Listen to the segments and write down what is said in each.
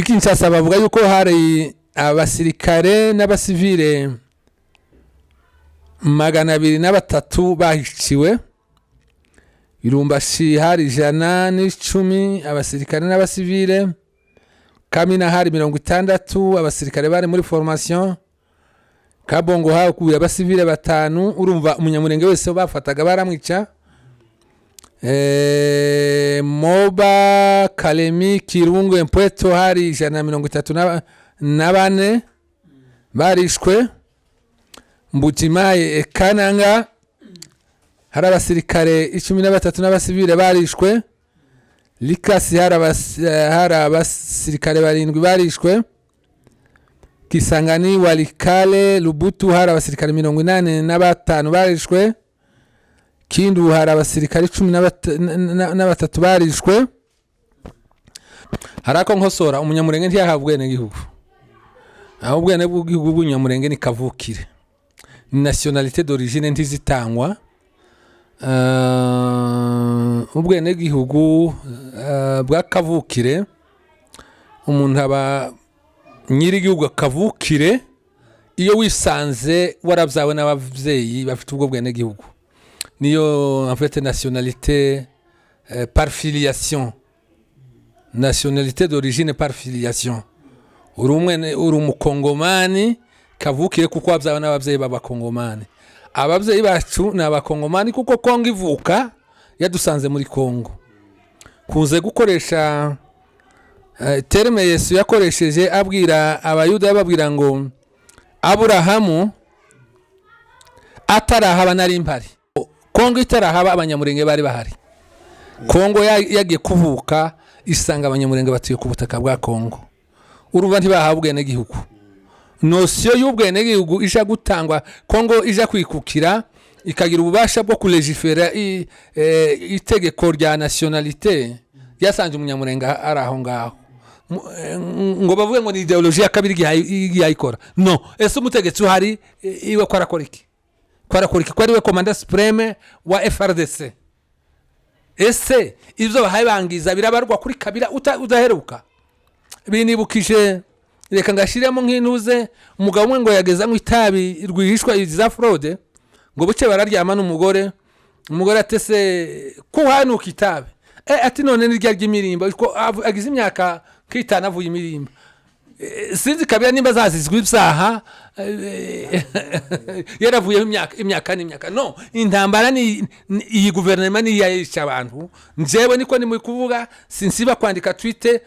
Kinshasa bavuga yuko hari abasirikare n'abasivile 203 bahiciwe. Irumbashi hari 110 abasirikare n'abasivile. Kamina hari 60 abasirikare bari muri formation. Kabongo hakuye abasivile 5. Urumva umunyamurenge wese bafataga baramwica. Moba, Kalemi, Kirungu, Mpweto hari 134 barishwe. Mbutimaye Kananga hari abasirikare 13 n'abasivile barishwe. Likasi hari abasirikare 7 barishwe. Kisangani, Walikale, Lubutu hari abasirikare 85 barishwe. Kindu hari abasirikare 13 barishwe. Harako nkosora umunyamurenge ntiyahabwe n'igihugu. Ahubwo ne bw'igihugu bw'umunyamurenge ni kavukire. Nationalité d'origine ntizitangwa. Ubwene bw'igihugu bwa kavukire umuntu aba nyiri igihugu kavukire iyo wisanze warabyawe n'abavyeyi bafite ubwo bwene gihugu. Niyo en fait nationalité par filiation. Nationalité d'origine par filiation. Uri umukongomani kavukire kuko wabyawe n'abavyeyi b'abakongomani. Abavyeyi bacu n'abakongomani kuko Kongo ivuka yadusanze muri Kongo. Kunze gukoresha terme Yesu yakoresheje abwira abayuda yababwira ngo Aburahamu atarahaba nari mpari. Kongo itarahaba abanyamurenge bari bahari. Kongo yagiye kuvuka isanga abanyamurenge batuye ku butaka bwa Kongo. Urumva ntibahabwe n'igihugu. Notion y'ubwene gihugu ija gutangwa Kongo ija kwikukira ikagira ububasha bwo kulegifera itegeko rya nationalité yasanze umunyamurenge araho ngaho. Ngo bavuge ngo ni ideologie ya kabiri yayikora. No, ese umutegetsi uhari iwe kwarakora iki? Kwarakora iki? Kwari we commandant supreme wa FRDC. Ese ivyo bahaye bangiza birabarwa kuri kabira udaheruka. Binibukije reka ngashiremo nk'intuze umugabo umwe ngo yageza mu itabi rwihishwa iza fraude ngo buce bararyama n'umugore atese ko hanuka itabi ati none nirya ry'imirimba ko agize imyaka kitana avuye imirimba sinzi kabira nimba zazizwe ibyaha yaravuye imyaka n'imyaka. No, intambara ni iyi guverinoma ni yayisha abantu. Njewe niko ni mu kuvuga sinsiba kwandika tweet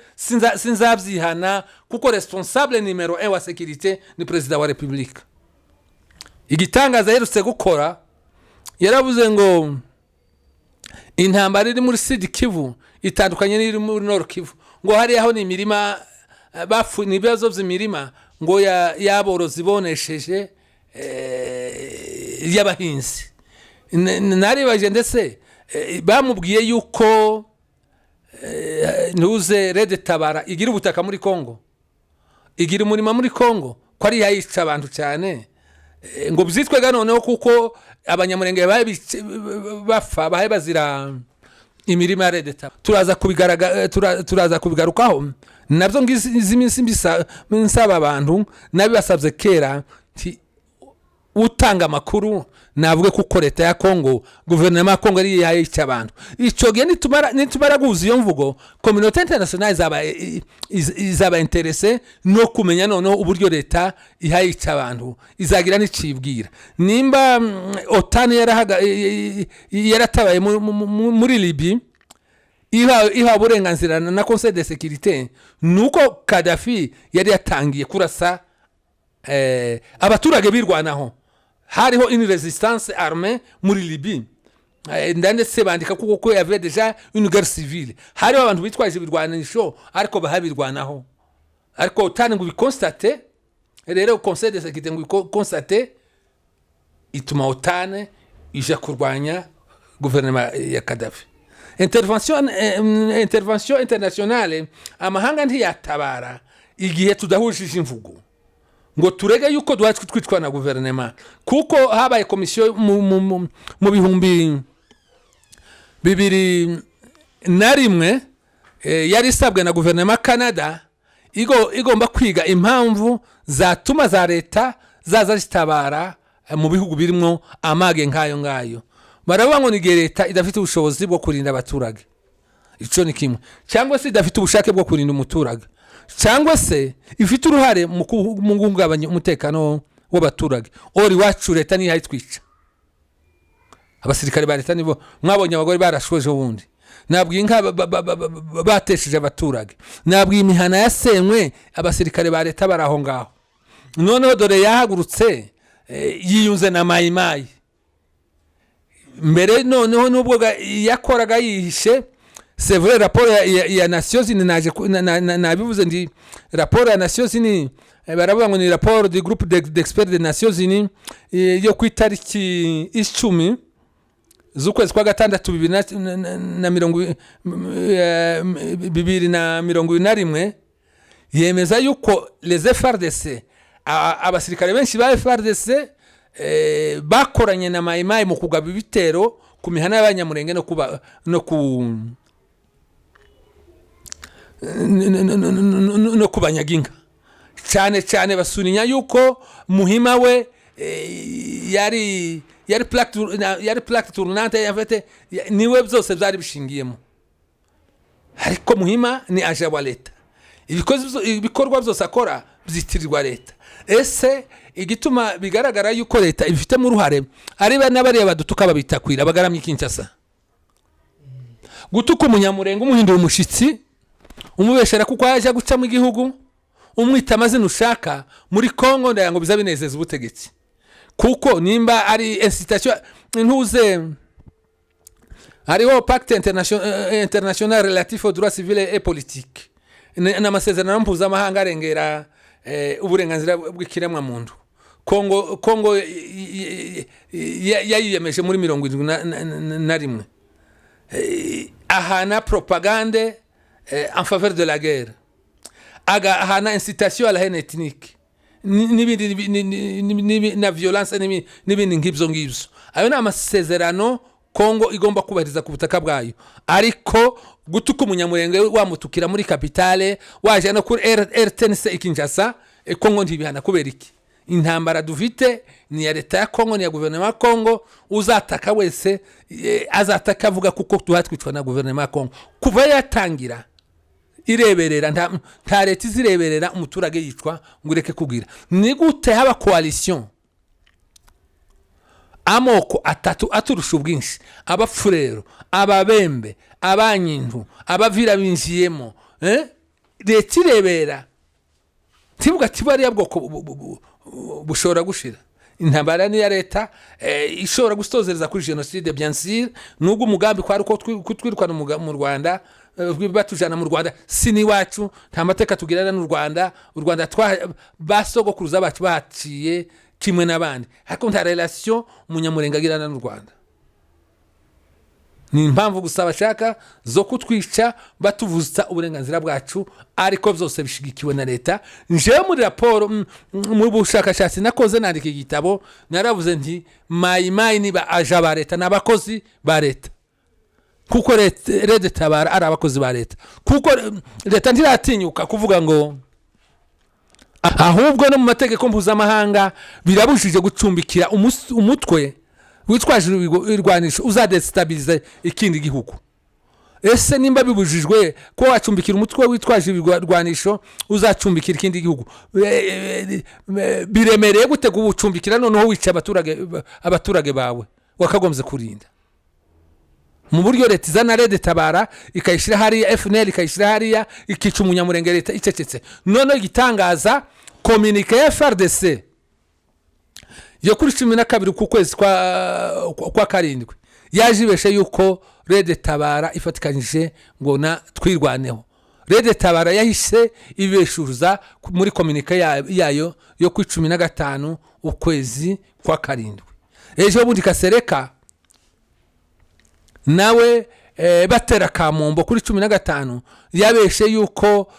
sinzabyihana kuko responsable numero 1 wa sécurité ni president wa republique. Igitangaza yerutse gukora yaravuze ngo intambara iri muri Sud Kivu itandukanye n'iri muri Nord Kivu. Ngo hari aho ni imirima bafu nibibazo by'imirima ngo yaborozi bonesheje y'abahinzi. Naribaje ndetse bamubwiye yuko ntuze Red Tabara igira ubutaka muri Kongo, igira umurima muri Kongo, ko ari yayica abantu cyane ngo byitwega noneho kuko abanyamurenge bafa bahe bazira imirima ya Red Tabara. Turaza kubigarukaho nabyo ngizi nsaba abantu nabibasabye kera utanga amakuru navuge kuko leta ya Kongo guverinoma ya Kongo ari yayica abantu. Ico gihe nitumara guza iyo mvugo communauté internationale izaba intéressé no kumenya noneho uburyo leta ihayica abantu izagira n'icibwira. Nimba OTAN yaratabaye muri Libye iha burenganzira na Conseil de sécurité nuko Kadhafi yari yatangiye kurasa abaturage birwanaho. Hariho une résistance armée muri Libye. Ndandetse bandika kuko y avait déjà une guerre civile. Hariho abantu bitwaje birwanisho ariko bahabirwanaho. Ariko OTAN ngo biconstate rero Conseil de sécurité ngo constate ituma OTAN ija kurwanya gouvernement ya Kadhafi. Intervention internationale amahanga ntiyatabara igihe tudahujije imvugo ngo turege yuko twitwa na guverinoma kuko habaye komisiyo mu bihumbi 2001 yari isabwe na guverinoma Canada igomba kwiga impamvu zatuma za leta zaza zitabara mu bihugu birimo amage nk'ayo ngayo. Baravuga ngo ni leta idafite ubushobozi bwo kurinda abaturage, icyo ni kimwe, cyangwa se idafite ubushake bwo kurinda umuturage, cyangwa se ifite uruhare mu guhungabanya umutekano w'abaturage. Ori wacu leta niyo itwica. Abasirikare ba leta nibo mwabonye abagore barashoje ubundi, nabwiye inka batesheje abaturage, nabwiye imihana yasenywe, abasirikare ba leta baraho ngaho. Noneho dore yahagurutse yiyunze na mayimayi mbere, noneho nubwo yakoraga yihishe. C'est vrai, rapport ya Nations Unies nabivuze ndi rapport ya Nations Unies, baravuga ngo ni rapport du groupe d'experts des Nations Unies yo ku itariki 10 z'ukwezi kwa gatandatu 2021 yemeza yuko les FARDC, abasirikare benshi ba FARDC bakoranye na mayimayi mu kugaba ibitero ku mihana y'abanyamurenge no kubanyaginga cyane basuninya yuko Muhima we yari plaque tournante yafete niwe byose byari bishingiyemo, ariko Muhima ni aje wa leta, ibikorwa byose akora byitirirwa leta. Ese igituma bigaragara yuko leta ibifite mu ruhare ari n'abari badutuka babitakwira bagaramye Kinshasa, gutuka umunyamurenge umuhindura umushitsi, umubeshera kuko yaje guca mu gihugu, umwita amazina ushaka muri Kongo, ndayango biza binezeza ubutegetsi. Kuko nimba ari incitation ntuze, hariho pacte international relatif aux droits civils et politiques, n'amasezerano mpuzamahanga arengera uburenganzira bw'ikiremwa muntu. Kongo yayiyemeje muri 71 ahana propagande en faveur de la guerre, ahana incitation à la haine ethnique na violence n'ibindi ngibyo. Ayo ni amasezerano Kongo igomba kubahiriza ku butaka bwayo, ariko gutuka umunyamurenge wamutukira muri kapitale waje no kuri RTNC Kinshasa, Kongo ntibihana. Kubera iki? Intambara dufite ni ya leta ya Kongo, ni ya guverinoma ya Kongo. Uzataka wese azataka avuga kuko tuhatwicwa na guverinoma ya Kongo kuva yatangira ireberera, nta leta izireberera umuturage yicwa ngo ureke kugira. Ni gute haba coalition amoko atatu aturusha ubwinshi, abafurero, ababembe, abanyintu, abavira binjiyemo, leta irebera tibuga tibariya bwoko bushobora gushira. Intambara ni ya leta ishobora gustozereza kuri genocide bien sûr, nubwo umugambi kwari uko kutwirukana mu Rwanda, batujana mu Rwanda sini wacu, nta mateka tugirana n'u Rwanda. U Rwanda basogokuruza bacu baciye kimwe n'abandi, ariko nta relation umunyamurenge agirana n'u Rwanda. Ni impamvu gusa bashaka zo kutwica batuvuza uburenganzira bwacu, ariko byose bishigikiwe na leta. Nje muri raporo mu bushakashatsi nakoze nandika igitabo, naravuze nti mayimayi niba aja ba leta n'abakozi ba leta, kuko leta tabara ari abakozi ba leta, kuko leta ntiratinyuka kuvuga ngo, ahubwo no mu mategeko mpuzamahanga birabujije gucumbikira umutwe witwaje irwanisho uzadestabilize ikindi gihugu. Ese nimba bibujijwe ko wacumbikira umutwe witwaje irwanisho uzacumbikira ikindi gihugu, biremereye gute gucumbikira noneho wica abaturage bawe wakagombye kurinda? Mu buryo leta izana Red Tabara ikayishira hariya, FNL ikayishira hariya, ikica umunyamurenge leta icecetse. None gitangaza communique ya FARDC yo kuri 12 ku kwezi kwa karindwi yajibeshe yuko Red Tabara ifatikanyije ngo na twirwaneho. Red Tabara yahise ibeshuruza muri communique yayo yo kuri 15 ukwezi kwa karindwi. Ejo bundi Kasereka nawe batera Kamombo kuri 15 yabeshe yuko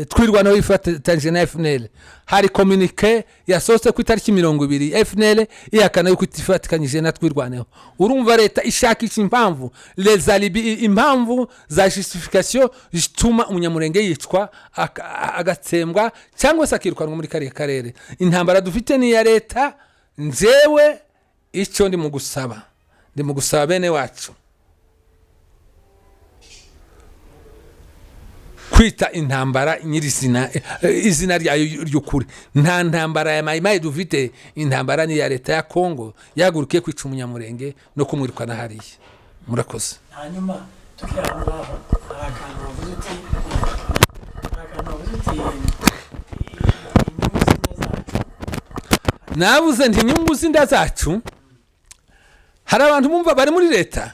twirwanaho ifatanyije na FNL. Hari communique yasohotse ku itariki 20 FNL ihakana yuko itifatikanyije na twirwaneho. Urumva leta ishakisha impamvu les alibi, impamvu za justification zituma umunyamurenge yicwa agatsembwa cyangwa se akirukanwa muri kariya karere. Intambara dufite ni ya leta. Njewe icyo ndi mu gusaba bene wacu kwita intambara nyirizina izina ry'ukuri. Nta ntambara ya mayimayi dufite, intambara ni ya leta ya Kongo yahagurukiye kwica umunyamurenge no kumwirukana hariya. Murakoze. Hanyuma tukira ngaho akantu bavuze uti nabuze nti inyungu zinda zacu. Hari abantu bumva bari muri leta,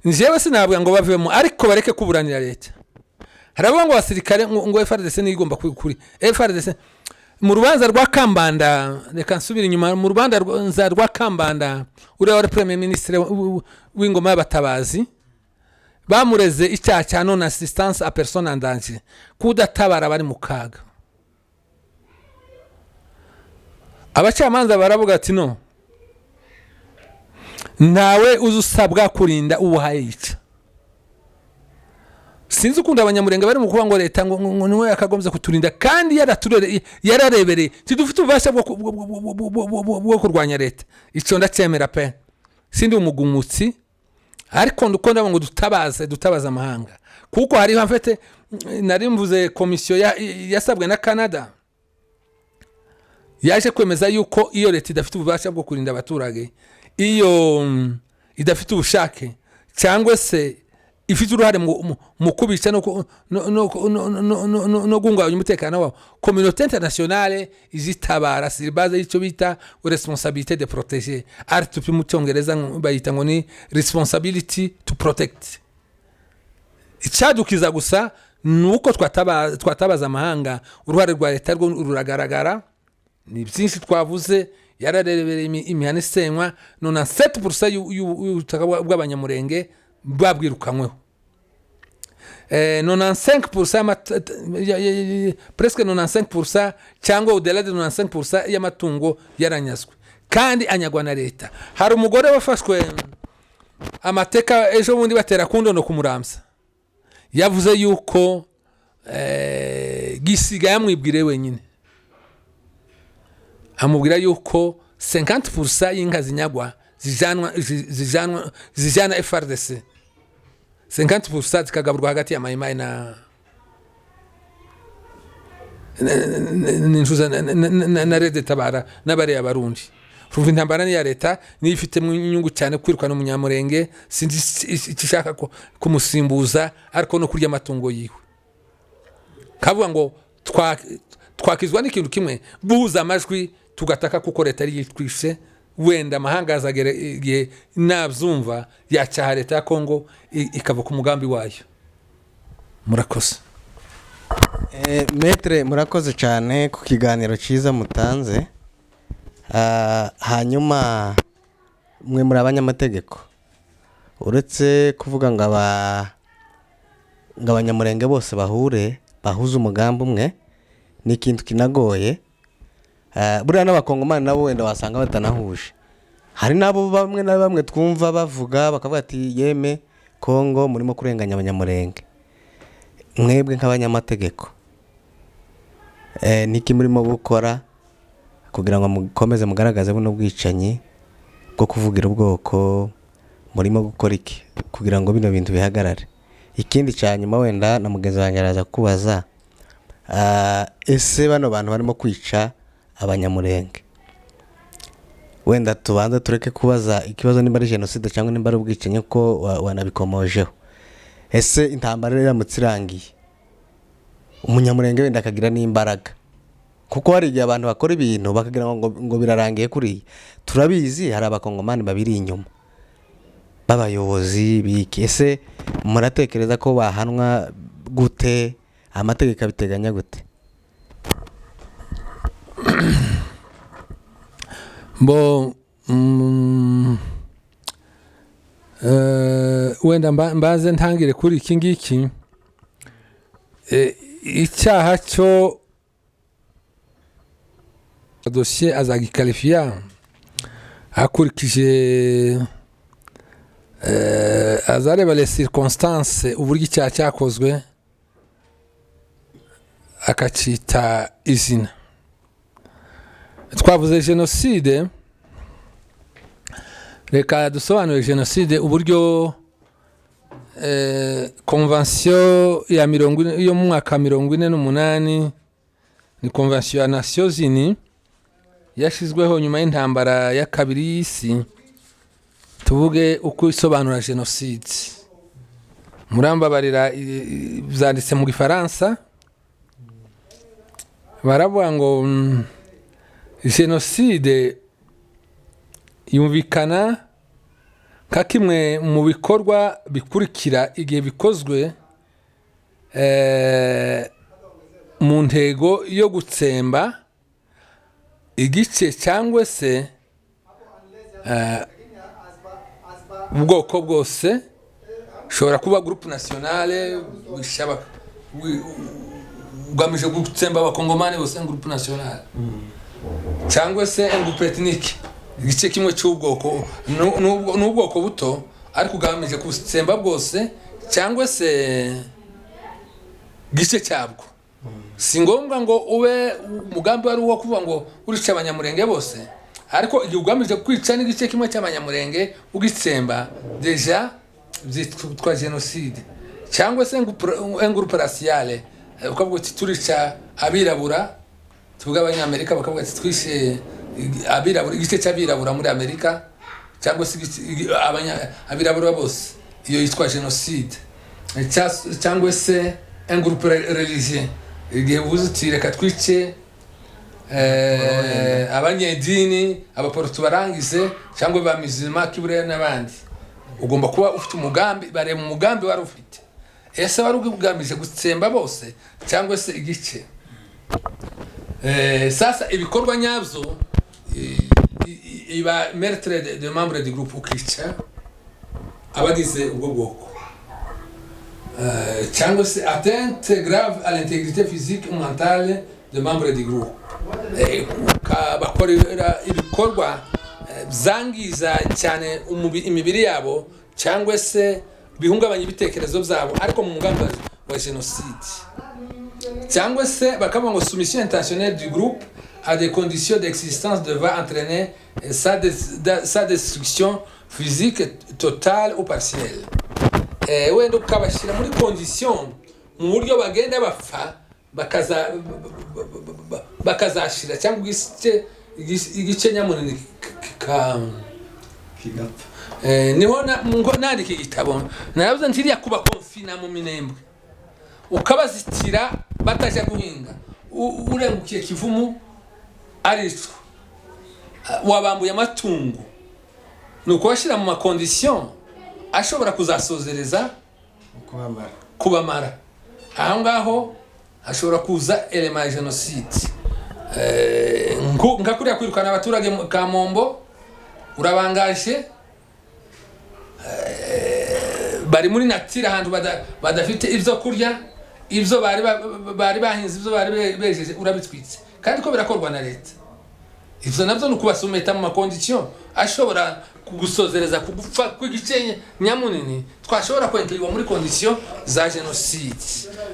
njewe sinavuga ngo bavemo ariko bareke kuburanira leta. Haravuga ngo abasirikare ngo FARDC ni igomba kuri FARDC mu rubanza rwa Kambanda. Reka nsubira inyuma. Mu rubanza rwa Kambanda uriya wari premier ministre w'ingoma y'abatabazi bamureze icyaha cya non assistance à personne en danger, kudatabara bari mu kaga. Abacamanza baravuga ati no, ntawe uzusabwa kurinda ubuhaye yica. Sinzi ukunda abanyamurenge bari mu kuvuga ngo leta ngo niwe yakagombye kuturinda kandi yararebereye tidufite ububasha bwo kurwanya leta. Ico ndacyemera pe, sindi umugumutsi ariko ndukunda ngo dutabaza amahanga, kuko hari mfete nari mvuze komisiyo yasabwe na Canada yaje kwemeza yuko iyo leta idafite ububasha bwo kurinda abaturage, iyo idafite ubushake cyangwa se ifite uruhare mu kubica no guhungabanya umutekano wabo, communauté internationale izitabara sur base y'icyo bita responsabilité de protéger. Artupi mu cyongereza bayita ngo ni responsibility to protect. Icyadukiza gusa nuko twatabaza amahanga. Uruhare rwa leta rwo ruragaragara, ni byinshi twavuze. Yararebereye imihana isenywa, 97% y'ubutaka bw'abanyamurenge babwirukanyweho. 95% presque 95% cyangwa au-delà de 95% y'amatungo yaranyazwe kandi anyagwa na leta. Hari umugore wafashwe amateka ejo bundi batera kundono kumuramsa, yavuze yuko Gisiga yamwibwire wenyine, amubwira yuko 50% y'inka zinyagwa zijana FARDC, 50% zikagaburwa hagati ya mayimayi na Red Tabara n'abari abarundi. Ruva intambara ni ya leta ni ifite mu nyungu cyane kwirukana umunyamurenge. Sinzi ikishaka kumusimbuza ariko no kurya amatungo yiwe. Kavuga ngo twakizwa n'ikintu kimwe, buza amajwi tugataka kuko leta ari yitwishe. Wenda amahanga azagera igihe nabyumva yacyaha leta ya Kongo ikava ku mugambi wayo. Murakoze. Maître, murakoze cyane ku kiganiro cyiza mutanze. Hanyuma mwe muri abanyamategeko, uretse kuvuga ngo abanyamurenge bose bahuze umugambi umwe, ni ikintu kinagoye. Buriya n'abakongomani nabo wenda wasanga batanahuje. Hari nabo bamwe na bamwe twumva bavuga bakavuga ati yeme Kongo murimo kurenganya abanyamurenge. Mwebwe nk'abanyamategeko niki murimo gukora kugira ngo mukomeze mugaragaze buno bwicanyi bwo kuvugira ubwoko? Murimo gukora iki kugira ngo bino bintu bihagarare? Ikindi cyanyuma wenda na mugenzi wanjye araza kubaza, ese bano bantu barimo kwica abanyamurenge, wenda tubanza tureke kubaza ikibazo nimba ari genocide cyangwa nimba ari ubwicanyi ko wanabikomojeho. Ese intambara iramutse irangiye umunyamurenge wenda akagira n'imbaraga, kuko hari igihe abantu bakora ibintu bakagira ngo birarangiye kuriya. Turabizi hari abakongomani babiri inyuma b'abayobozi biki. Ese muratekereza ko bahanwa gute? Amategeko abiteganya gute? wenda mbaze ntangire kuri iki ngiki icyaha cyo dosiye azagikarifiya hakurikije azareba les circonstances uburyo icyaha cyakozwe akacita izina. Twavuze jenoside, reka dusobanure jenoside uburyo konvansiyo ya yo mu mwaka 48 ni konvansiyo ya Nations Unies yashizweho nyuma y'intambara ya kabiri y'isi. Tuvuge uko isobanura jenoside, murambabarira byanditse mu Gifaransa, baravuga ngo jenoside yumvikana nka kimwe mu bikorwa bikurikira igihe bikozwe mu ntego yo gutsemba igice cyangwa se ubwoko bwose, ushobora kuba groupe nationale ugamije gutsemba abakongomani bose groupe nationale, cyangwa se groupe ethnique igice kimwe cy'ubwoko n'ubwoko buto ariko ugamije gutsemba bwose cyangwa se gice cyabwo. Si ngombwa ngo ube umugambi wari uwo kuvuga ngo urica abanyamurenge bose, ariko igihe ugamije kwica n'igice kimwe cy'abanyamurenge ugitsemba deja byitwa jenoside. Cyangwa se groupe raciale ukavuga ati turica abirabura, tuvuga abanyamerika bakavuga ati twishe abirabura, igice cy'abirabura muri Amerika, cyangwa se abirabura bose, iyo yitwa jenoside. Cyangwa se groupe religieux, igihe uvuze uti reka twice abanyedini, abaporto barangize cyangwa ba musulman kiburera n'abandi, ugomba kuba ufite umugambi, bareba umugambi wari ufite. Ese wari ugamije gutsemba bose cyangwa se igice? Sasa ibikorwa nyabyo iba meurtre de membre du groupe ukica abagize ubwo bwoko, cyangwa se atteinte grave à l'intégrité physique ou mentale de membre du groupe, bakorera ibikorwa byangiza cyane imibiri yabo cyangwa se bihungabanya ibitekerezo byabo ariko mu mugambi wa jenoside. Cyangwa se bakavuga ngo soumission intentionnelle du groupe à des conditions d'existence devant entraîner sa destruction physique totale ou partielle. Wenda ukabashyira muri condition mu buryo bagenda bapfa bakazashira cyangwa igice nyamunini kigapfa. Niho nandika igitabo naravuze ntiriya kuba konfina mu Minembwe ukabazitira batajya guhinga, urengukiye Kivumu aricwa, wabambuye amatungo, nuko washyira mu makondisiyo ashobora kuzasozereza kubamara. Aho ngaho hashobora kuza elema ya jenoside, nka kuriya kwirukana abaturage Kamombo, urabangaje bari muri natira ahantu badafite ibyo kurya, ibyo bari bahinze, ibyo bari bejeje urabitwitse, kandi ko birakorwa na leta. Ibyo nabyo nukubasumeta mu makondisiyo ashobora kugusozereza kugupfa kw'igice nyamunini, twashobora kwenterwa muri kondisiyo za jenoside.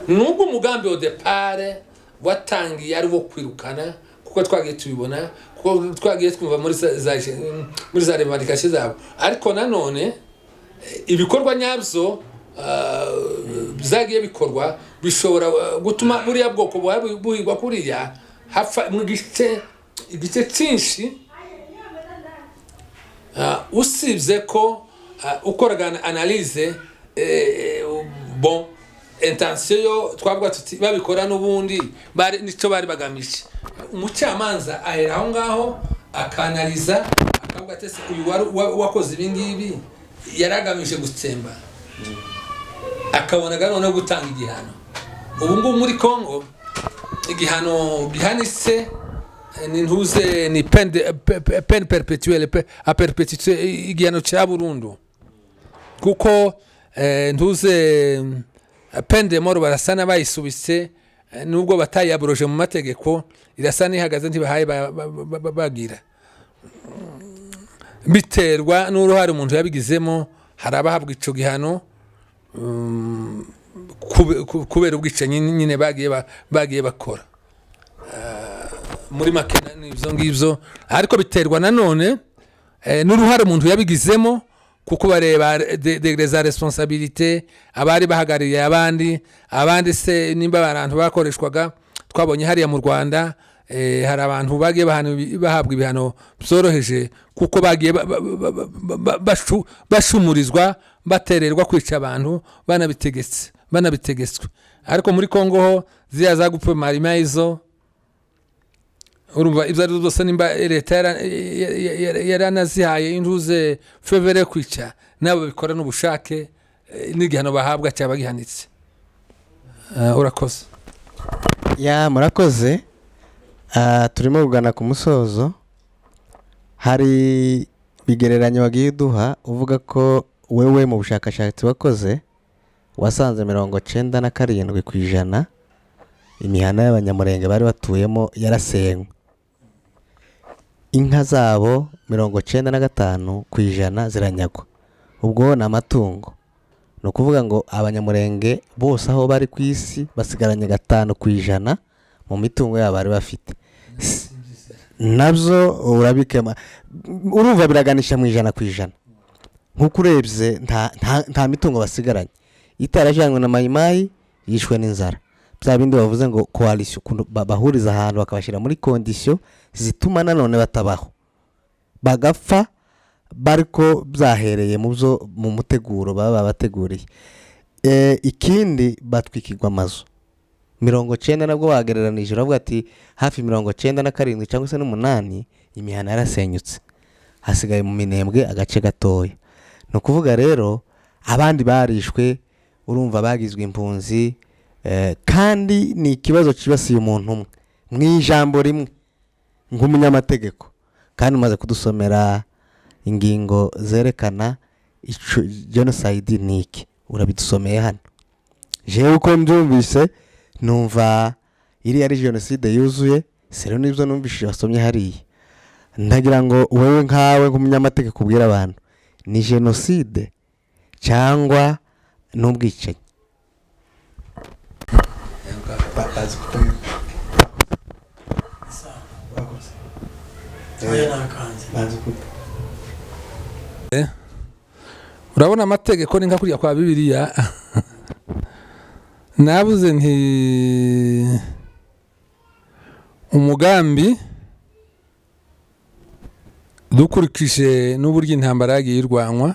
Nubwo umugambi wa depart watangiye ari wo kwirukana, kuko twagiye tubibona, kuko twagiye twumva muri za revendication zabo, ariko nanone ibikorwa nyabyo byagiye bikorwa bishobora gutuma buriya bwoko buhigwa kuriya hapfa mu igice cyinshi. Usibye ko ukoraga analyse bon intention yo twavuga tuti babikora n'ubundi nicyo bari bagamije. Umucamanza ahera aho ngaho akanaliza akavuga ati uyu wakoze ibi ngibi yaragamije gutsemba, akabona gano no gutanga igihano. Ubu ngubu muri Congo igihano gihanitse nintuze ni peine perpétuelle à perpétuité, igihano cya burundu. kuko ntuze pende moro barasa n'abayisubitse nubwo batayaboroje mu mategeko irasa n'ihagaze ntibahaye bagira biterwa n'uruhare umuntu yabigizemo hari abahabwa ico gihano kubera ubwicanyi nyine bagiye bakora muri makena n'ivyo ngivyo ariko biterwa nanone n'uruhare umuntu yabigizemo kuko bareba degré za responsabilité abari bahagariye abandi se nimba abantu bakoreshwaga twabonye hariya mu Rwanda hari abantu bagiye bahabwa ibihano byoroheje kuko bagiye bashumurizwa batererwa kwica abantu banabitegetswe ariko muri Kongo ho ziya za gupfa marima izo urumva ibyo ari byose nimba leta yaranazihaye intuze fevere kwica nabo bikora n'ubushake n'igihano bahabwa cyaba gihanitse. Urakoze. Ya murakoze. Turimo kugana ku musozo. Hari bigereranyo wagiye duha uvuga ko wewe mu bushakashatsi wakoze wasanze 97% imihana y'abanyamurenge bari batuyemo yarasenywe. Inka zabo 95% ziranyagwa. Ubwo na amatungo. No kuvuga ngo abanyamurenge bose aho bari ku isi basigaranye 5% mu mitungo yabo bari bafite. Nabyo urabikema urumva biraganisha mu 100%. Nkuko urebye nta mitungo basigaranye. Itarajanywe na mayimayi yishwe n'inzara. Bya bindi bavuze ngo coalition bahuriza ahantu bakabashira muri condition zituma nanone batabaho bagapfa bariko byahereye mu byo mu muteguro baba bateguriye. Ikindi batwikirwa amazu 90 nabwo wagereranije uravuga ati hafi 97 cyangwa se n'8 imihana yarasenyutse hasigaye mu minembwe agace gatoya. No kuvuga rero abandi barishwe urumva bagizwe impunzi kandi ni ikibazo kibasiye umuntu umwe mwijambo rimwe nk'umunyamategeko kandi umaze kudusomera ingingo zerekana genocide niki urabidusomeye hano. Jewe uko mbyumvise numva iri ari genocide yuzuye sero nibyo numvishije basomye hariya. Ndagira ngo wewe nkawe nk'umunyamategeko ubwira abantu ni genocide cyangwa n'ubwicanyi. Urabona amategeko ni nka kuriya kwa Bibiliya nabuze nti umugambi dukurikije n'uburyo intambara yagiye irwanwa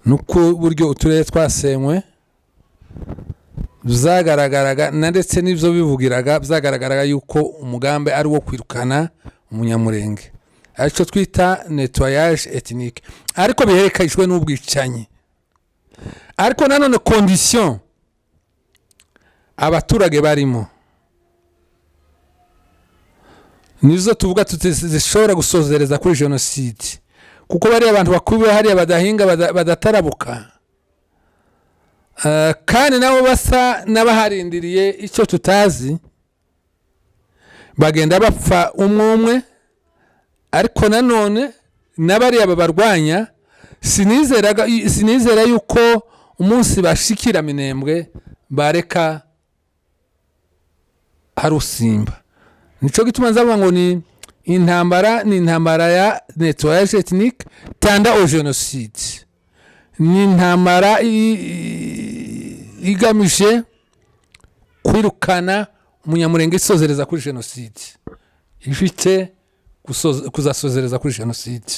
nuko buryo uturere twasenywe byagaragaraga ndetse n'ibyo bivugiraga byagaragaraga yuko umugambi ari wo kwirukana umunyamurenge aricyo twita nettoyage ethnique ariko biherekejwe n'ubwicanyi. Ariko nanone condition abaturage barimo nizo tuvuga zishobora gusozereza kuri genocide kuko bari abantu bakubiwe hariya badahinga badatarabuka kandi nabo basa n'abaharindiriye icyo tutazi bagenda bapfa umwe ariko nanone n'abariya babarwanya sinizera yuko umunsi bashikira minembwe bareka harusimba. Nico gituma nzavuga ngo ni intambara ya nettoyage ethnique tanda au génocide. Ni intambara igamije kwirukana umunyamurenge isozereza kuri genocide. Ifite kuzasozereza kuri genocide.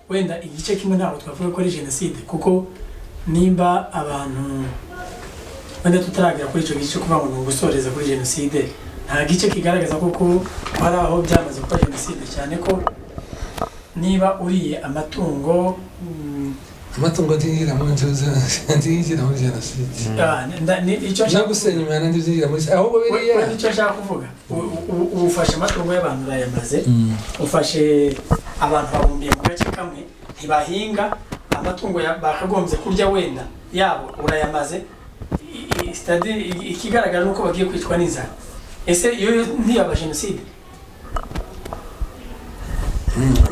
Wenda igice kimwe ntabwo twavuga ko ari genocide kuko nimba abantu wenda tutaragira kuri icyo gice kuvuga ngo gusoreza kuri genocide nta gice kigaragaza koko hari aho byamaze kuba genocide cyane ko niba uriye amatungo amatungo ntigira muri ntigira muri jenoside icyo no nshaka gusenya imihanda ntigira muri ahubwo biriya icyo nshaka kuvuga ufashe amatungo y'abantu urayamaze ufashe abantu babumbiye mu gace kamwe ntibahinga amatungo bakagombye kurya wenda yabo urayamaze ikigaragara nuko bagiye kwicwa n'inzara ese iyo ntiyaba jenoside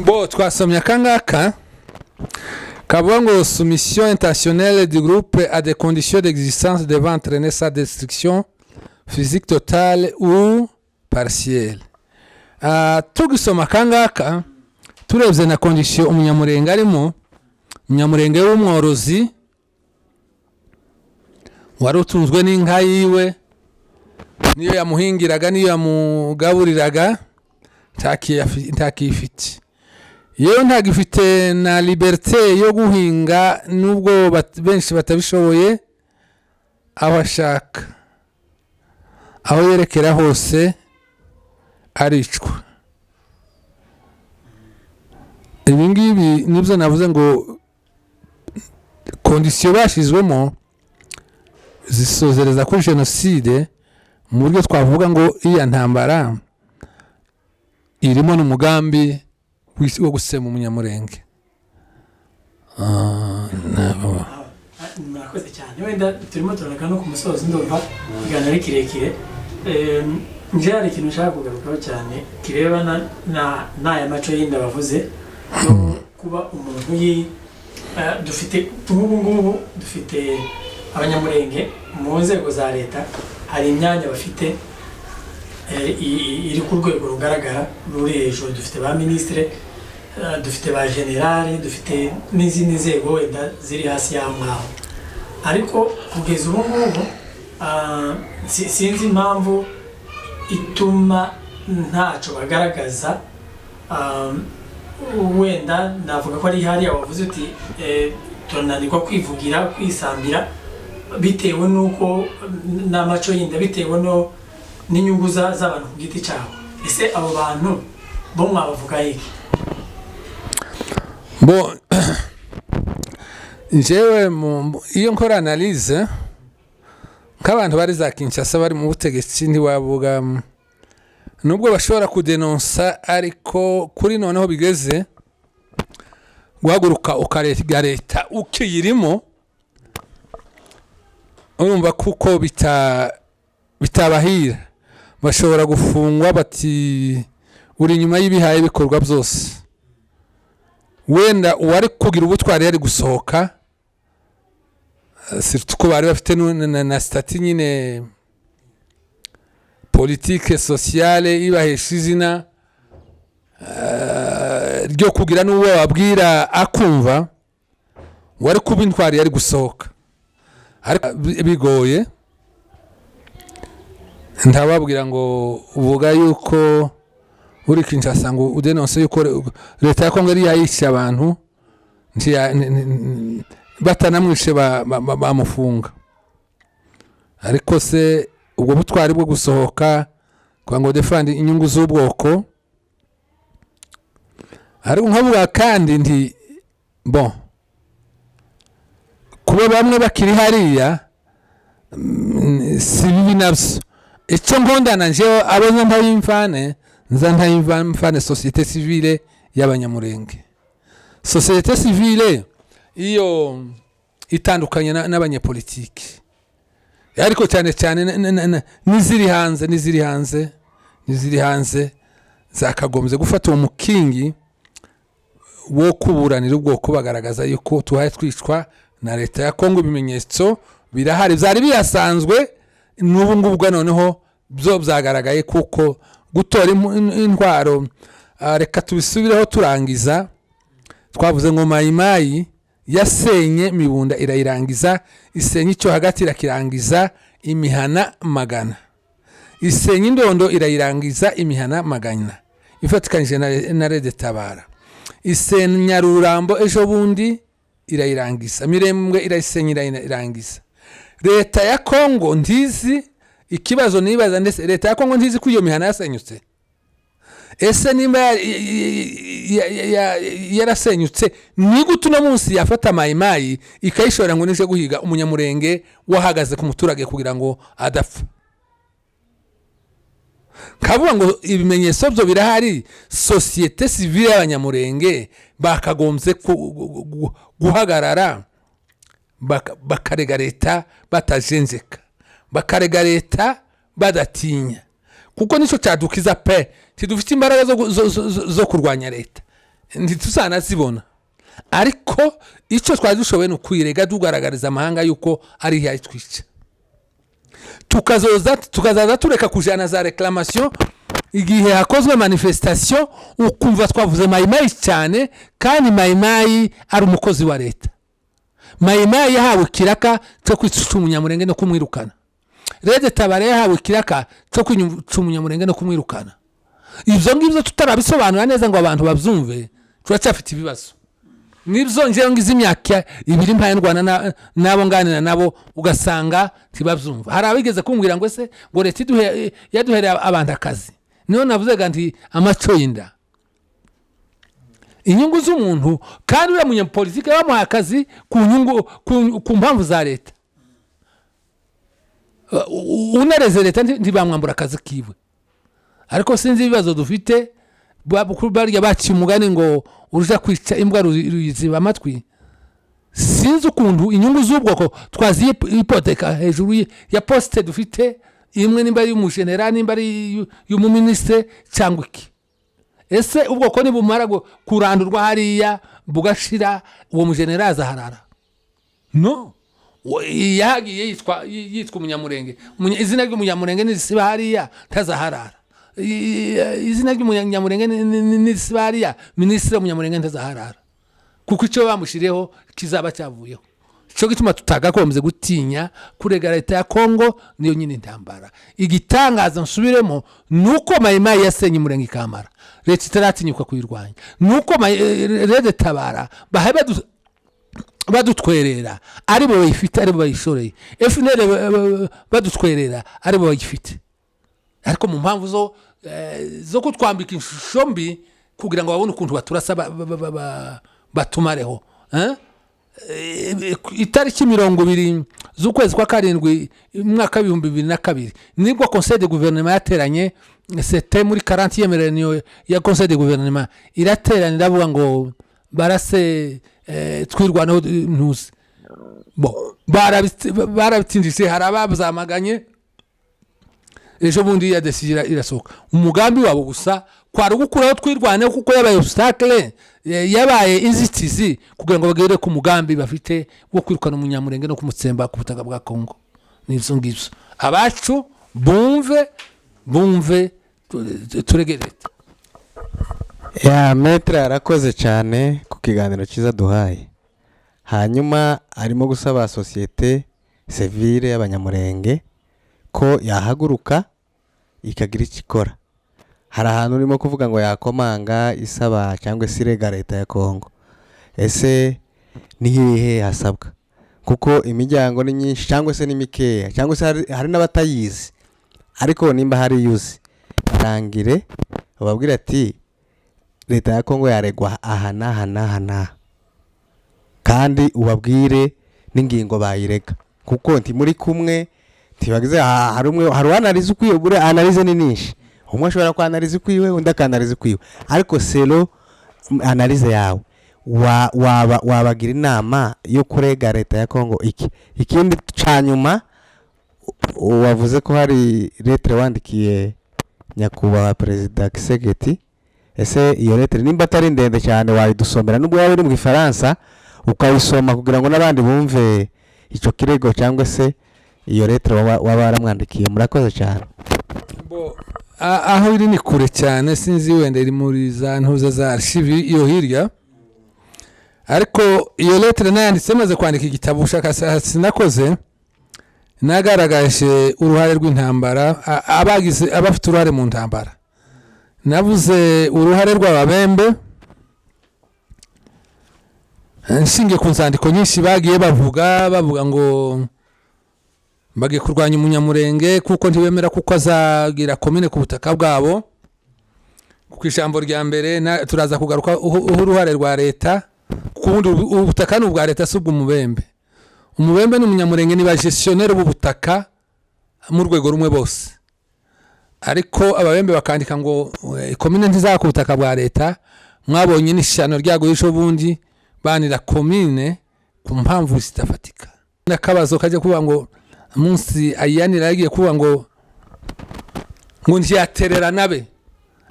bo twasomye akangaka kavuga ngo soumission intentionnelle du groupe à des conditions d'existence devant entraîner sa destruction physique totale ou partielle. Tugisoma akangaka turebye na condition umunyamurenge arimo, umunyamurenge w'umworozi wari utunzwe n'inka yiwe, niyo yamuhingiraga niyo yamugaburiraga ntakifite, yewe ntagifite na liberté yo guhinga nubwo benshi batabishoboye, aho ashaka aho yerekera hose aricwa. Ibi ngibi nibyo navuze ngo kondisiyo bashyizwemo zisozereza kuri jenoside, mu buryo twavuga ngo iya ntambara irimo n'umugambi wo gusema umunyamurenge. murakoze cyane, wenda turimo turanaga no ku musozi ndumva ikiganiro ari kirekire. Nje hari ikintu nshaka kugarukaho cyane kirebana n'aya maco y'inda bavuze no kuba umuntu dufite ngubu dufite abanyamurenge mu nzego za leta, hari imyanya bafite iri ku rwego rugaragara ruri hejuru. Dufite ba ministre, dufite ba generale, dufite n'izindi nzego wenda ziri hasi y'aho ngaho, ariko kugeza ubu ngubu sinzi impamvu ituma ntacyo bagaragaza. Wenda navuga ko ari hariya wavuze uti tunanirwa kwivugira kwisambira bitewe n'uko n'amaco y'inda, bitewe n'inyungu z'abantu ku giti cyabo. Ese abo bantu bo mwabavuga iki? Bo njyewe iyo nkora analyse nk'abantu bari za Kinshasa bari mu butegetsi ntiwavuga, nubwo bashobora kudenonsa, ariko kuri noneho bigeze guhaguruka ukarega leta ukiyirimo, urumva kuko bitabahira, bashobora gufungwa bati uri inyuma y'ibihaye bikorwa byose. Wenda uwari kugira ubutwari yari gusohoka, surtout ko bari bafite na stati nyine politique sociale ibahesha izina ryo kugira n'uwo wabwira akumva, wari kuba intwari yari gusohoka. Ariko bigoye, ntababwira ngo uvuga yuko uri Kinshasa ngo udenonse yuko leta ya Kongo yari yayishe abantu batanamwishe bamufunga. Ariko se ubwo butwari bwo gusohoka kwa ngo defend inyungu z'ubwoko, ariko nkavuga kandi nti bon, kuba bamwe bakiri hariya si bibi nabyo. Icyo nkondana njewe abo ntayimfane ntayimfane société civile y'abanyamurenge. Société civile iyo itandukanye n'abanyepolitiki, ariko cyane cyane niziri hanze zakagombye gufata uwo mukingi wo kuburanira ubwoko, bagaragaza yuko tuhaye twicwa na leta ya Kongo. Ibimenyetso birahari, byari biyasanzwe, n'ubu ngubu noneho byo byagaragaye kuko gutora intwaro. Reka tubisubireho turangiza. Twavuze ngo mayimayi yasenye Mibunda irayirangiza, isenye icyo hagati irakirangiza imihana magana, isenye Indondo irayirangiza imihana magana ifatikanyije na Rede Tabara, isenya Rurambo ejo bundi irayirangiza, Mirembwe irayisenye irayirangiza. Leta ya Kongo ntizi ikibazo nibaza, ndetse leta ya Kongo ntizi ko iyo mihana yasenyutse. ese nimba yarasenyutse ni gute uno munsi yafata mayimayi ikayishora ngo nije guhiga umunyamurenge wahagaze ku muturage kugira ngo adapfa? kavuga ngo ibimenyetso byo birahari, sosiyete sivile y'abanyamurenge bakagombye guhagarara bakarega leta batajenjeka, bakarega leta badatinya, kuko nicyo cyadukiza pe. Tidufite imbaraga zo kurwanya leta, ntituzanazibona, ariko icyo twari dushoboye ni ukwirega tugaragariza amahanga yuko ari yayitwica. Tukazaza tureka kujana za reclamation igihe hakozwe manifestation, ukumva twavuze mayimayi cyane, kandi mayimayi ari umukozi wa leta. Mayimayi yahawe kiraka cyo kwica umunyamurenge no kumwirukana. Rede Tabara yahawe kiraka cyo kwica umunyamurenge no kumwirukana. Ibyo ngibyo tutarabisobanura neza ngo abantu babyumve, turacyafite ibibazo. Nibyo ngewe ngize imyaka 2 mpaye ndwana nabo nganira nabo, ugasanga tibabyumva. Hari abigeze kumbwira ngo se ngo leta yaduhereye abantu akazi, niyo navuze nti amaco y'inda inyungu z'umuntu, kandi uriya munyapolitike bamuha akazi ku nyungu ku mpamvu za leta. Unareze leta ntibamwambura akazi kiwe. Ariko sinzi ibibazo dufite, barya baciye umugani ngo uruja kwica imbwa ruyiziba amatwi. Sinzi ukuntu inyungu z'ubwoko twaziye ipoteka hejuru ya poste dufite, imwe nimba ari umujenerali, nimba ari y'umuministre cyangwa iki. Ese ubwoko nibumara kurandurwa hariya bugashira, uwo mujenerali azaharara? No, yagiye yitwa umunyamurenge, izina ry'umunyamurenge nisiba hariya tazaharara. Izina ry'umunyamurenge nisiba hariya, ministre w'umunyamurenge ntazaharara, kuko icyo bamushireho kizaba cyavuyeho. Cyo gituma tutagakomeze gutinya kurega leta ya Kongo, niyo nyine intambara. Igitangaza nsubiremo nuko mayimayi yasenye umurenge ikamara, leta itaratinyuka kuyirwanya. Nuko Rede Tabara bahaye badutwerera, ari bo bayifite, ari bo bayishoreye. FNL badutwerera, ari bo bayifite. Ariko mu mpamvu zo kutwambika ishusho mbi kugira ngo babone ukuntu baturasa batumareho. Itariki 20 z'ukwezi kwa 7 mwaka 2022 nibwo Conseil de Gouvernement yateranye. C'était muri 40e réunion ya Conseil de Gouvernement, irateranira avuga ngo barase twirwanaho ntuzi. Barabitindije, hari abazamaganye. Ejo bundi ya desira irasohoka. Umugambi wabo gusa kwari gukuraho twirwaneho, kuko yabaye obstacle, yabaye inzitizi kugira ngo bagere ku mugambi bafite wo kwirukana umunyamurenge no kumutsemba ku butaka bwa Kongo. Nivyo ngivyo abacu bumve turege leta. Ya Metre arakoze cyane ku kiganiro cyiza duhaye. Hanyuma arimo gusaba societe civile y'abanyamurenge ko yahaguruka ikagira ikikora. Hari ahantu urimo kuvuga ngo yakomanga isaba cyangwa sirega leta ya Kongo. Ese ni hehe hasabwa? Kuko imiryango ni nyinshi cyangwa se ni mikeya, cyangwa se hari n'abatayizi. Ariko nimba hari yuzi, arangire bababwira ati leta ya Kongo yaregwa aha, kandi ubabwire n'ingingo bayirega, kuko nti muri kumwe tibagize hari analize ukwiye, bure analize ni nyinshi. Umwe ashobora kwanalize ukwiwe, undi akanalize ukwiwe, ariko selo analize yawe wabagira inama yo kurega leta ya Kongo iki. Ikindi cyanyuma, wavuze ko hari letre wandikiye nyakubahwa Perezida Kisegeti. Ese iyo letre nimba atari ndende cyane wayidusomera, nubwo yawe iri mu Gifaransa, ukayisoma kugira ngo n'abandi bumve icyo kirego cyangwa se iyo letre wabaramwandikiye. Murakoze cyane. Aho iri ni kure cyane, sinzi wenda iri muri za ntuza za archive iyo hirya, ariko iyo letre nayanditse maze kwandika igitabo ubushakashatsi nakoze, nagaragaje uruhare rw'intambara, abafite uruhare mu ntambara. Navuze uruhare rw'ababembe, nshingiye ku nzandiko nyinshi bagiye bavuga ngo bagiye kurwanya umunyamurenge kuko ntibemera kuko azagira komine ku butaka bwabo. ku ijambo rya mbere turaza kugaruka uruhare rwa leta kubundi ubutaka ni ubwa leta si ubw'umubembe. Umubembe n'umunyamurenge ni ba gestionnaire b'ubutaka mu rwego rumwe bose, ariko ababembe bakandika ngo komine ntizaka ubutaka bwa leta. Mwabonye n'ishano ryago y'isho bundi banira komine ku mpamvu zitafatika. Nakabazo kaje kuvuga ngo munsi ayanira yagiye kuvuga ngo ntiyaterera nabe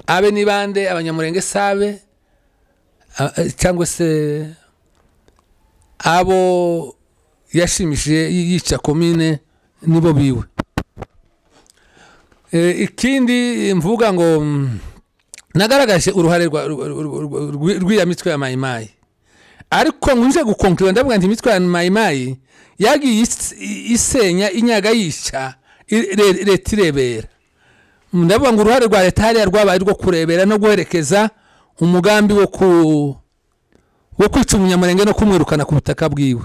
abe ni bande abanyamurenge sabe cyangwa se abo yashimishije yica komine nibo biwe. Ikindi mvuga ngo nagaragaje uruhare rw'iya mitwe ya mayimayi, ariko nkunje gukonkura ndavuga nti imitwe ya mayimayi yagiye isenya inyaga yica leta irebera. Ndavuga ngo uruhare rwa leta hariya rwabaye rwo kurebera no guherekeza umugambi wo kwica umunyamurenge no kumwirukana ku butaka bwiwe.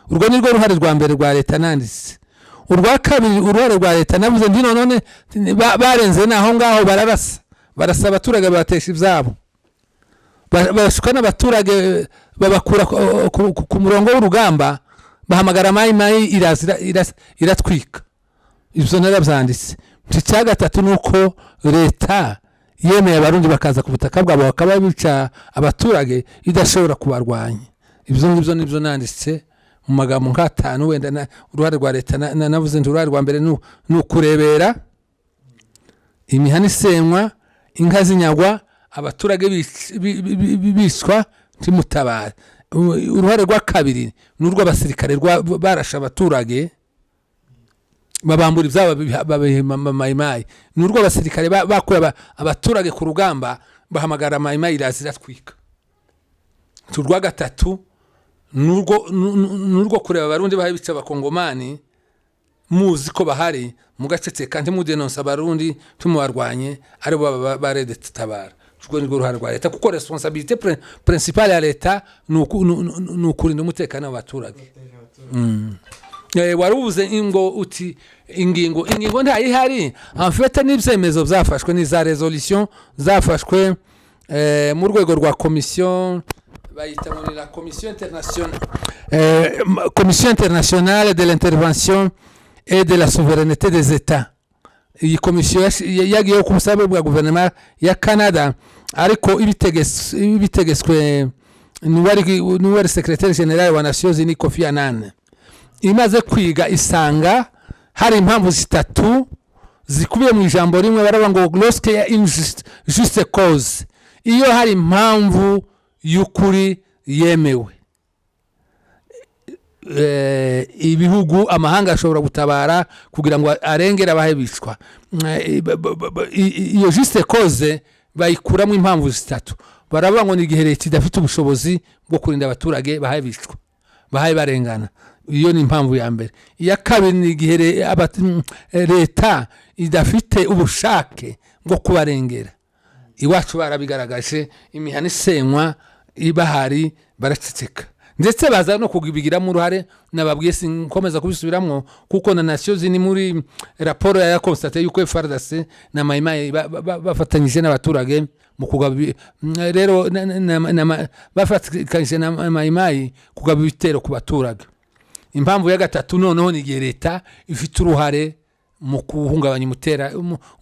Urwo ni rwo ruhare rwa mbere rwa leta nanditse. Urwa kabiri uruhare rwa leta navuze ndi none barenze naho ngaho barasa abaturage batesha ibyabo, barashuka n'abaturage babakura ku murongo w'urugamba, bahamagara mayimayi iratwika. Ibyo narabyanditse. Icya gatatu ni uko leta yemeye abarundi bakaza ku butaka bwabo bakaba bica abaturage idashobora kubarwanya. Ibyo ngibyo nibyo nanditse mu magambo nk'atanu. Wenda uruhare rwa leta navuze nti uruhare rwa mbere ni ukurebera imihana isenywa, inka zinyagwa, abaturage bicwa ntimutabare. Uruhare rwa kabiri ni urw'abasirikare barashe abaturage babambura ibyabo mayimayi. Ni urw'abasirikare bakuye abaturage ku rugamba bahamagara mayimayi iratwika. Urwa gatatu nurwo kureba abarundi bahe bica abakongomani muzi ko bahari mugacetse kandi mudenonsa abarundi tumubarwanye ari bo barede tutabara. Urwo ni uruhare rwa leta kuko responsabilité principale ya leta ni ukurinda umutekano w'abaturage. Warubuze ingo uti ingingo ntayihari. Amfete n'ibyemezo byafashwe ni za resolution zafashwe mu rwego rwa commission bayita muri la commission internationale de l'intervention et de la souveraineté des États. Iyi komisiyo yagiyeho ku busabe bwa guverinoma ya Canada, ariko ibitegetswe n'uwari secrétaire général wa Nations Unies Kofi Annan. Imaze kwiga isanga hari impamvu zitatu zikubiye mu ijambo rimwe baravuga ngo lorsque ya juste cause, iyo hari impamvu y'ukuri yemewe, ibihugu amahanga ashobora gutabara kugira ngo arengera abahe bicwa. Iyo juste cause bayikuramo impamvu zitatu. Baravuga ngo ni igihe leta idafite ubushobozi bwo kurinda abaturage bahaye bicwa, bahaye barengana. Iyo ni impamvu ya mbere. Iya kabiri ni igihe leta idafite ubushake bwo kubarengera. Iwacu barabigaragaje, imihana isenywa ibahari baraceceka, ndetse baza no kugibigiramo uruhare. Nababwiye sinkomeza kubisubiramo kuko na Nations Unies muri raporo ya constate yuko FARDC na mayimayi bafatanyije n'abaturage mu kugaba rero bafatanyije na mayimayi kugaba ibitero ku baturage. Impamvu ya gatatu noneho ni igihe leta ifite uruhare mu kuhungabanya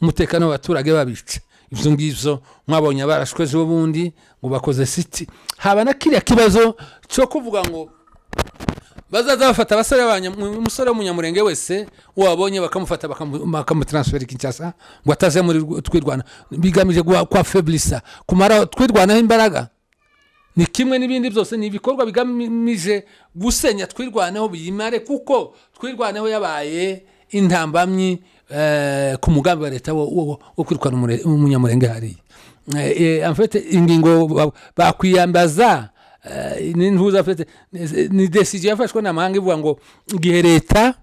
umutekano w'abaturage babica. Ibyo ngibyo mwabonye barashwe ejo bundi ngo bakoze city. Haba na kiriya kibazo cyo kuvuga ngo bazaza bafata abasore umusore w'umunyamurenge wese wabonye bakamufata bakamutransfera Kinshasa ngo ataze muri twirwana, bigamije kwa faiblissa kumara twirwanaho imbaraga. Ni kimwe n'ibindi byose ni ibikorwa bigamije gusenya twirwaneho biyimare, kuko twirwaneho yabaye intambamyi ku mugambi wa leta wo kwirukana umunyamurenge hariya. En fait ingingo bakwiyambaza n'intuza fete ni decision yafashwe n'amahanga ivuga ngo igihe leta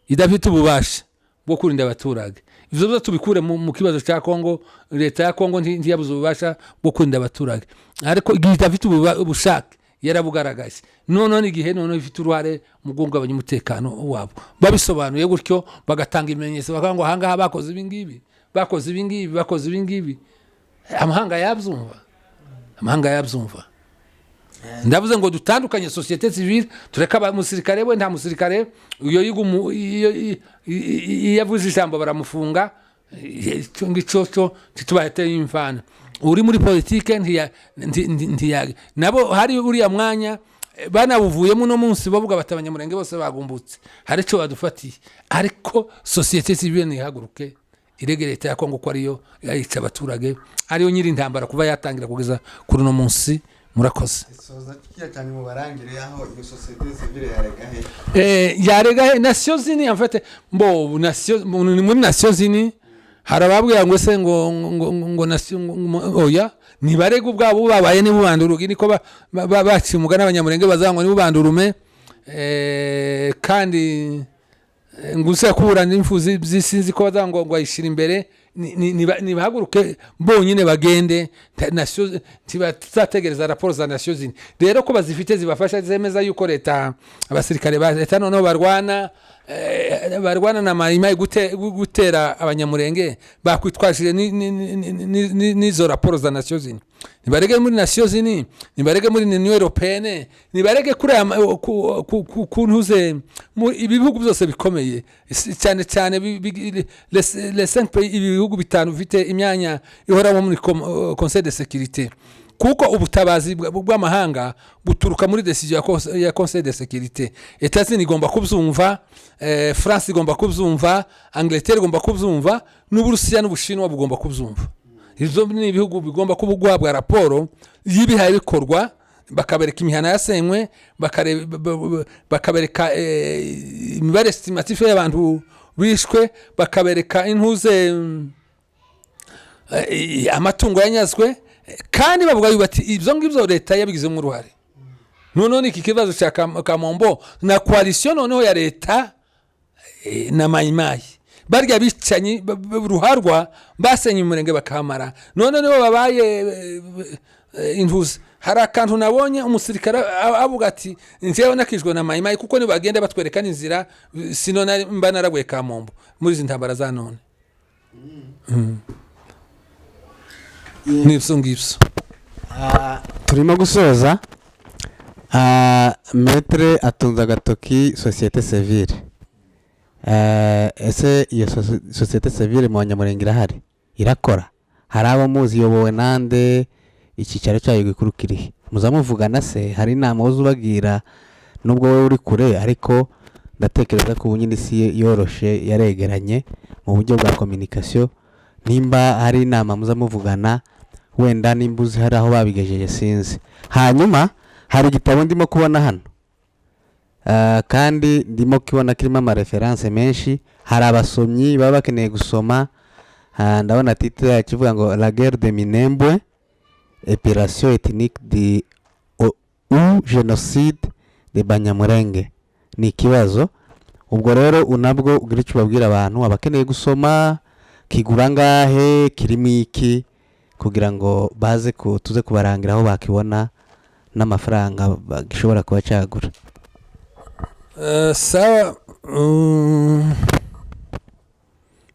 idafite ububasha bwo kurinda abaturage. Ivyo byo tubikure mu kibazo cya Kongo. Leta ya Kongo ntiyabuze ububasha bwo kurinda abaturage, ariko igihe idafite ubushake yarabugaragaje. None igihe ifite uruhare mu guhungabanya umutekano wabo. Babisobanuye gutyo bagatanga imenyetso bakavuga ngo ahangaha bakoze ibingibi, bakoze ibingibi, bakoze ibingibi. amahanga yabyumva ndavuze ngo dutandukanye societe civile tureka umusirikare we nta musirikare iyo yavuze ijambo baramufunga ngicyo titubahete imvana uri muri politike ntiyage nabo hari uriya mwanya banabuvuyemo no munsi bavuga bati abanyamurenge bose bagumbutse hari cyo badufatiye ariko societe civile nihaguruke irege leta ya Kongo ko ariyo yayica abaturage ariyo nyiri intambara kuva yatangira kugeza kuri no munsi murakoze soza cyane mu barangire aho iyo societe civile yarega he Nations Unies en fait mbo muri Nations Unies harababwira ngo se ngo oya nibarega ubwabo babaye ni bubandurugi niko baci umugana abanyamurenge bazangwa ni bubandurume kandi nguse kubura n'imfuzi zisinzi ko bazangwa ngo ayishira imbere nibahaguruke bonyine bagende tibategereza raporo za Nations Unies rero ko bazifite zibafasha zemeza yuko leta abasirikare ba leta noneho barwana na Maimai gutera abanyamurenge bakwitwashije n'izo raporo za Nations Unies nibarege muri Nations Unies nibarege muri Union Européenne nibarege kuri kuntuze ibihugu byose bikomeye cyane cyane les 5 pays ibihugu bitanu bifite imyanya ihora muri Conseil de sécurité kuko ubutabazi bw'amahanga buturuka muri decision ya Conseil de sécurité Etats-Unis igomba kubyumva France igomba kubyumva Angleterre igomba kubyumva n'Uburusiya n'Ubushinwa bugomba kubyumva izo ni ibihugu bigomba kubugwabwa raporo yibihaye bikorwa bakabereka imihana yasenywe bakabereka imibare estimative y'abantu bishwe bakabereka intuze amatungo yanyazwe kandi bavuga bati ibyo ngibyo leta yabigizemo uruhare none iki kibazo cya Kamombo na coalition noneho ya leta na Maimai barya bicanyi ruharwa basenye umurenge bakamara none nibo babaye intuze hari akantu nabonye umusirikare avuga ati njewe nakijwe na Maimai kuko ni bagenda batwereka n'inzira sino mba naragwe Kamombo muri izi ntambara za none nibyo ngibyo turimo gusoza metre atunze agatoki societe civile ese iyo societe civile mu banyamurenge irahari irakora hari abo muzi yobowe nande icyicaro cyayo gikuru kirihe muzamuvugana se hari inama uzubagira nubwo wowe uri kure ariko ndatekereza ko ubunyine isi yoroshe yaregeranye mu buryo bwa communication nimba hari inama muzamuvugana wenda nimbuzi hari aho babigejeje sinzi hanyuma hari igitabo ndimo kubona hano kandi ndimo kubona kirimo ama reference menshi hari abasomyi baba bakeneye gusoma ndabona titre kivuga ngo la guerre de Minembwe opération ethnique de ou génocide de Banyamurenge ni ikibazo ubwo rero unabwo ugira icyo babwira abantu abakeneye gusoma kigura ngahe kirimo iki kugira ngo baze tuze kubarangira aho bakibona n'amafaranga gishobora kuba cyagura sawa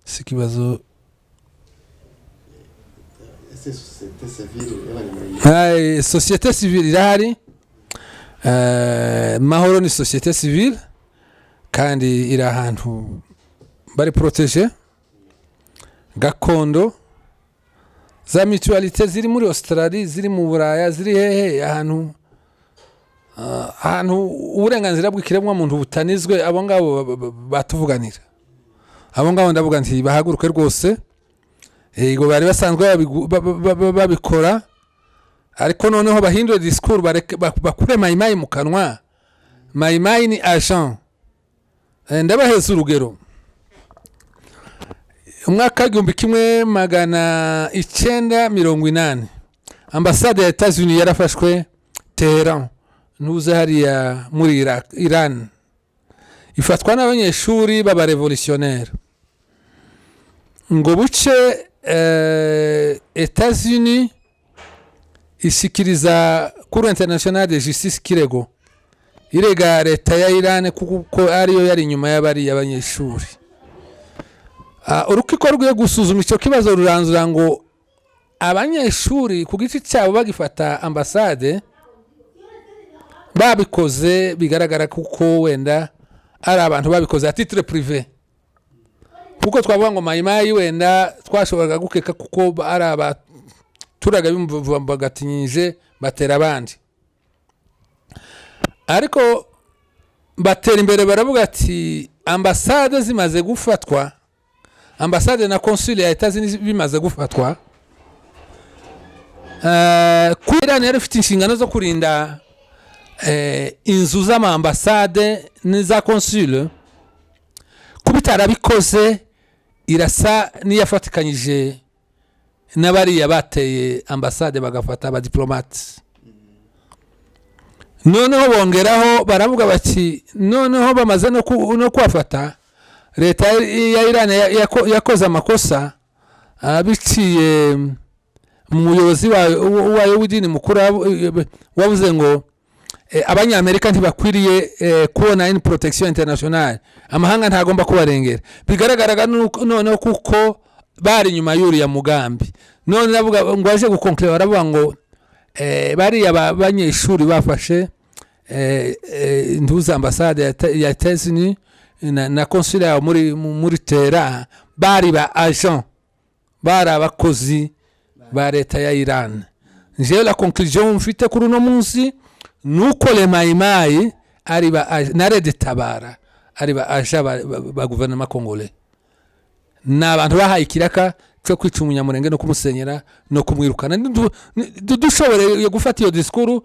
sikibazo societe civile irahari mahoro ni societe civile kandi iri ahantu bari protege gakondo za mutualite ziri muri Australia ziri mu Buraya ziri hehe ahantu uburenganzira bw'ikiremwa muntu butanizwe abo ngabo batuvuganira abo ngabo ndavuga nti bahaguruke rwose yego bari basanzwe babikora ariko noneho bahindure discours bakure Maimai mu kanwa Maimai ni agent ndabaheza urugero umwaka w'igihumbi kimwe magana 980 ambasade ya Etats-Unis yarafashwe Tehran nuze hariya muri Iran ifatwa n'abanyeshuri baba revolutionnaire ngo buce Etats-Unis ishikiriza Cour internationale de justice kirego irega leta ya Iran kuko ariyo yari inyuma y'abari abanyeshuri urukiko rwiye gusuzuma icyo kibazo ruranzura ngo abanyeshuri ku giti cyabo bagifata ambasade babikoze bigaragara kuko wenda ari abantu babikoze à titre privé, kuko twavuga ngo mayimayi wenda twashoboraga gukeka kuko ari abaturage bimvagatinyije batera abandi, ariko batera imbere baravuga ati ambasade zimaze gufatwa, ambasade na konsule ya Etats-Unis bimaze gufatwa, Iran yari ifite inshingano zo kurinda inzu z'ama ambasade n'iza konsule, kubitarabikoze irasa niyafatikanyije n'abariya bateye ambasade bagafata abadiplomate. Noneho bongeraho baravuga bati noneho bamaze no kwafata, leta ya Iran yakoze amakosa biciye umuyobozi wayo w'idini mukuru wavuze ngo abanyamerika ntibakwiriye kubona une protection internationale, amahanga ntagomba kubarengera. Bigaragaraga noneho kuko bari nyuma y'uriya mugambi. None navuga ngo aje gukonklera baravuga ngo bariya abanyeshuri bafashe ntuza ambasade ya Etats-Unis na konsula yaho muri Tehran bari ba agent, bari abakozi ba leta ya Iran. Njewe la conclusion mfite kuri uno munsi nuko le mayimayi ari ba na Red Tabara ari ba agent ba gouvernement congolais, n'abantu bahaye ikiraka cyo kwica umunyamurenge no kumusenyera no kumwirukana. Dushobore gufata iyo disikuru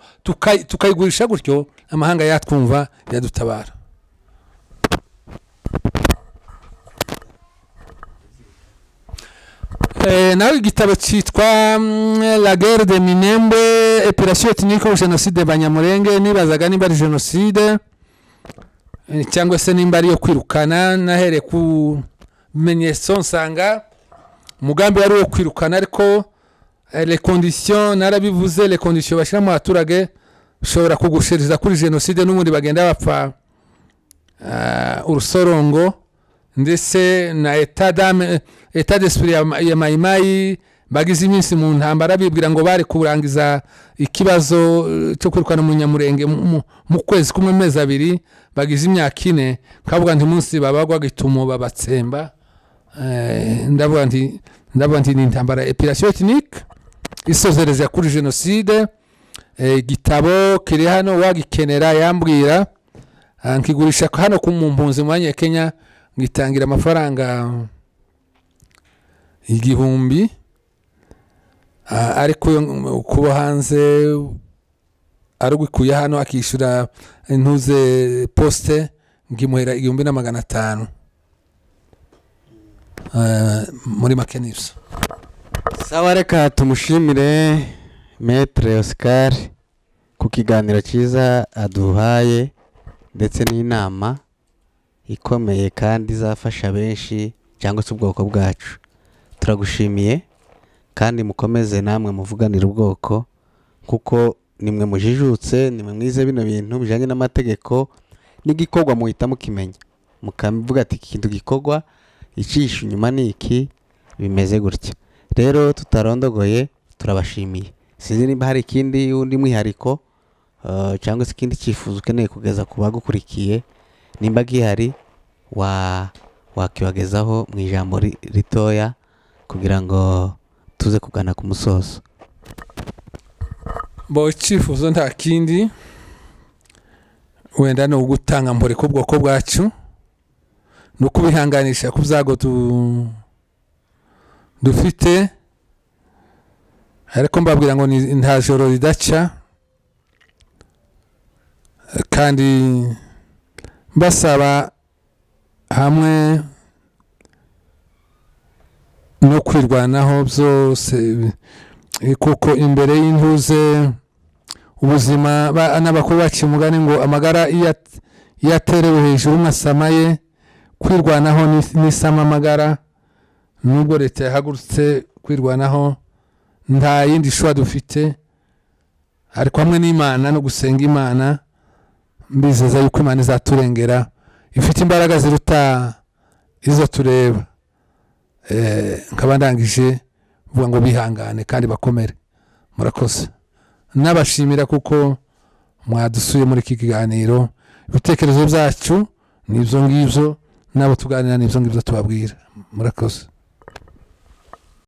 tukayigurisha gutyo, amahanga yatwumva yadutabara. Nawe igitabo cyitwa La guerre de Minembwe, opération ethnique au génocide Banyamurenge, nibazaga nimba ari génocide cyangwa se nimba ari yo kwirukana. Nahere ku bimenyetso nsanga umugambi wari wo kwirukana, ariko les conditions narabivuze, les conditions bashyira mu baturage ushobora kugushiriza kuri génocide, n'ubundi bagenda bapfa urusorongo, ndetse na état d'esprit ya mayimayi bagize iminsi mu ntambara bibwira ngo bari kurangiza ikibazo cyo kwirukana umunyamurenge mu kwezi kumwe, mezi abiri, bagize imyaka 4, kavuga nti munsi babagwa gitumo babatsemba. Ndavuga nti ni intambara opération ethnique isozereza kuri génocide. Igitabo kiri hano, wagikenera yambwira nkigurisha hano ku mpunzi mu Kenya, ngitangira amafaranga 1000, ariko kuba hanze arugikuye hano akishura ntuze poste ngimuhera 1500 muri makenibso. Sawa, reka tumushimire Maître Oscar ku kiganiro cyiza aduhaye, ndetse n'inama ikomeye kandi izafasha benshi cyangwa se ubwoko bwacu. Turagushimiye kandi mukomeze namwe muvuganira ubwoko, kuko nimwe mujijutse, nimwe mwize bino bintu bijanye n'amategeko n'igikorwa muhita mukimenya, mukavuga ati ikintu gikorwa icisha inyuma niki bimeze gutya. Rero tutarondogoye turabashimiye. Sinzi nimba hari ikindi undi mwihariko cyangwa se ikindi cyifuzo ukeneye kugeza ku bagukurikiye, nimba gihari wakibagezaho mu ijambo ritoya kugira ngo tuze kugana ku musozo. Icyifuzo nta kindi, wenda no gutanga mpore ku bwoko bwacu no kubihanganisha ku byago dufite, ariko mbabwira ngo nta joro ridaca, kandi basaba hamwe no kwirwanaho byose, kuko imbere y'intuze ubuzima n'abakuru bacu umugani ngo amagara yaterewe hejuru masamaye, kwirwanaho n'isama amagara. Nubwo leta yahagurutse kwirwanaho, nta yindi shwa dufite, ariko hamwe n'Imana no gusenga Imana, mbizeza yuko Imana izaturengera, ifite imbaraga ziruta izo tureba. Nkaba ndangije vuga ngo bihangane kandi bakomere. Murakoze, nabashimira kuko mwadusuye muri iki kiganiro. Ibitekerezo byacu nibyo ngibyo, nabo tuganira nibyo ngibyo tubabwira. Murakoze.